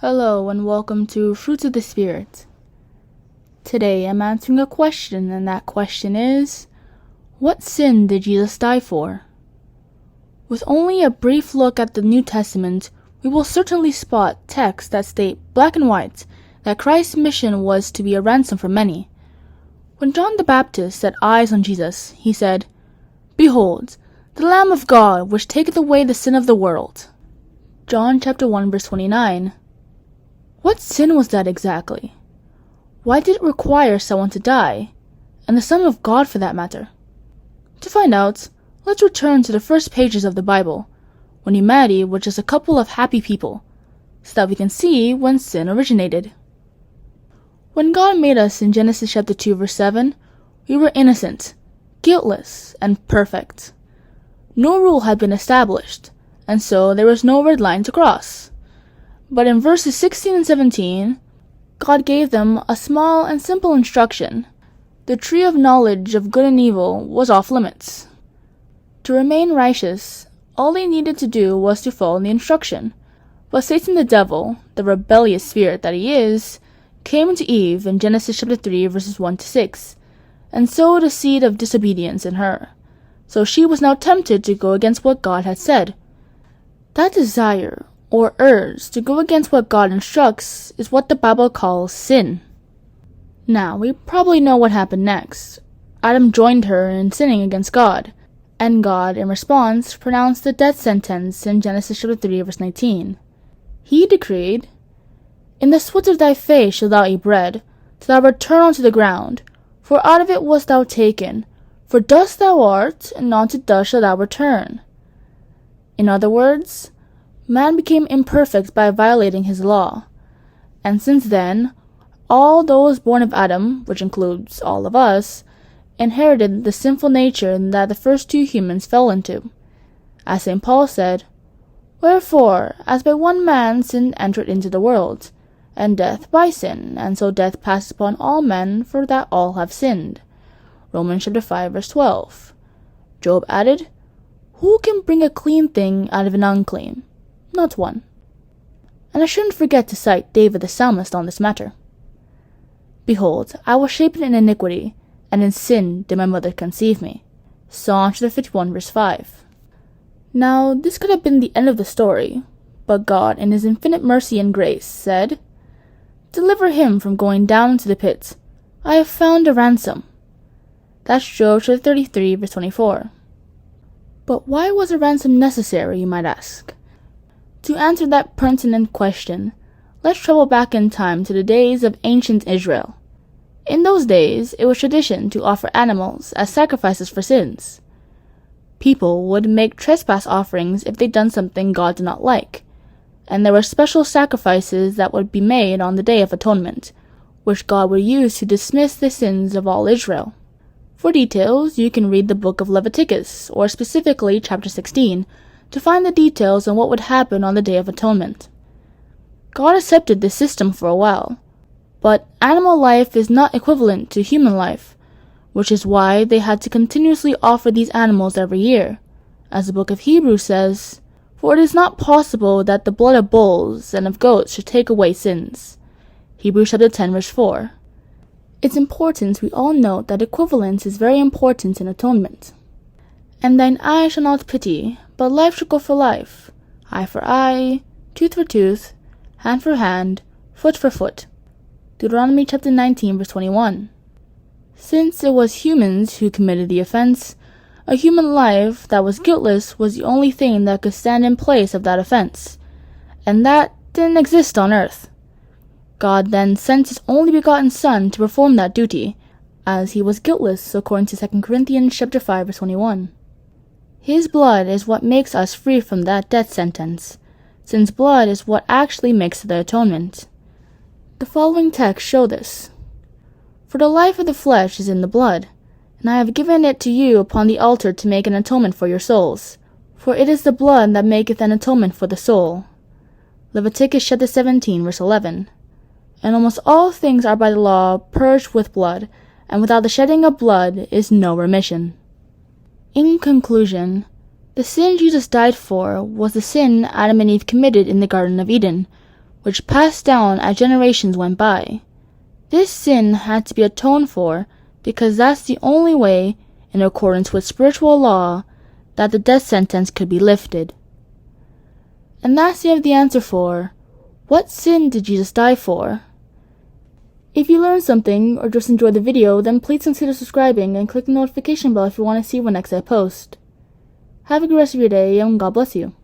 Hello and welcome to Fruits of the Spirit. Today I'm answering a question, and that question is, what sin did Jesus die for? With only a brief look at the New Testament, we will certainly spot texts that state black and white that Christ's mission was to be a ransom for many. When John the Baptist set eyes on Jesus, he said, "Behold, the Lamb of God, which taketh away the sin of the world." John chapter 1 verse 29. What sin was that exactly? Why did it require someone to die, and the Son of God for that matter? To find out, let's return to the first pages of the Bible, when humanity was just a couple of happy people, so that we can see when sin originated. When God made us in Genesis chapter 2 verse 7, we were innocent, guiltless, and perfect. No rule had been established, and so there was no red line to cross. But in verses 16 and 17, God gave them a small and simple instruction. The tree of knowledge of good and evil was off limits. To remain righteous, all they needed to do was to follow the instruction. But Satan the devil, the rebellious spirit that he is, came to Eve in Genesis chapter 3 verses 1 to 6, and sowed a seed of disobedience in her. So she was now tempted to go against what God had said. That desire, or urge to go against what God instructs, is what the Bible calls sin. Now, we probably know what happened next. Adam joined her in sinning against God, and God, in response, pronounced the death sentence in Genesis chapter 3 verse 19. He decreed, "In the sweat of thy face shalt thou eat bread, till thou return unto the ground, for out of it wast thou taken, for dust thou art, and unto dust shalt thou return." In other words, man became imperfect by violating his law. And since then, all those born of Adam, which includes all of us, inherited the sinful nature that the first two humans fell into. As St. Paul said, "Wherefore, as by one man sin entered into the world, and death by sin, and so death passed upon all men, for that all have sinned." Romans chapter 5 verse 12. Job added, "Who can bring a clean thing out of an unclean? Not one." And I shouldn't forget to cite David the psalmist on this matter. "Behold, I was shapen in iniquity, and in sin did my mother conceive me." Psalm chapter 51 verse 5. Now, this could have been the end of the story, but God, in his infinite mercy and grace, said, "Deliver him from going down into the pit. I have found a ransom." That's Job chapter 33 verse 24. But why was a ransom necessary, you might ask? To answer that pertinent question, let's travel back in time to the days of ancient Israel. In those days, it was tradition to offer animals as sacrifices for sins. People would make trespass offerings if they'd done something God did not like, and there were special sacrifices that would be made on the Day of Atonement, which God would use to dismiss the sins of all Israel. For details, you can read the book of Leviticus, or specifically chapter 16, to find the details on what would happen on the Day of Atonement. God accepted this system for a while, but animal life is not equivalent to human life, which is why they had to continuously offer these animals every year. As the book of Hebrews says, "For it is not possible that the blood of bulls and of goats should take away sins." Hebrews chapter 10 verse 4. It's important we all note that equivalence is very important in atonement. "And thine eye shall not pity, but life shall go for life, eye for eye, tooth for tooth, hand for hand, foot for foot." Deuteronomy chapter 19 verse 21. Since it was humans who committed the offense, a human life that was guiltless was the only thing that could stand in place of that offense, and that didn't exist on earth. God then sent his only begotten Son to perform that duty, as he was guiltless according to 2 Corinthians chapter 5 verse 21. His blood is what makes us free from that death sentence, since blood is what actually makes the atonement. The following texts show this. "For the life of the flesh is in the blood, and I have given it to you upon the altar to make an atonement for your souls. For it is the blood that maketh an atonement for the soul." Leviticus chapter 17 verse 11. "And almost all things are by the law purged with blood, and without the shedding of blood is no remission. In conclusion, the sin Jesus died for was the sin Adam and Eve committed in the Garden of Eden, which passed down as generations went by. This sin had to be atoned for because that's the only way, in accordance with spiritual law, that the death sentence could be lifted. And that's the end of the answer for, what sin did Jesus die for? If you learned something or just enjoyed the video, then please consider subscribing and click the notification bell if you want to see when next I post. Have a good rest of your day and God bless you.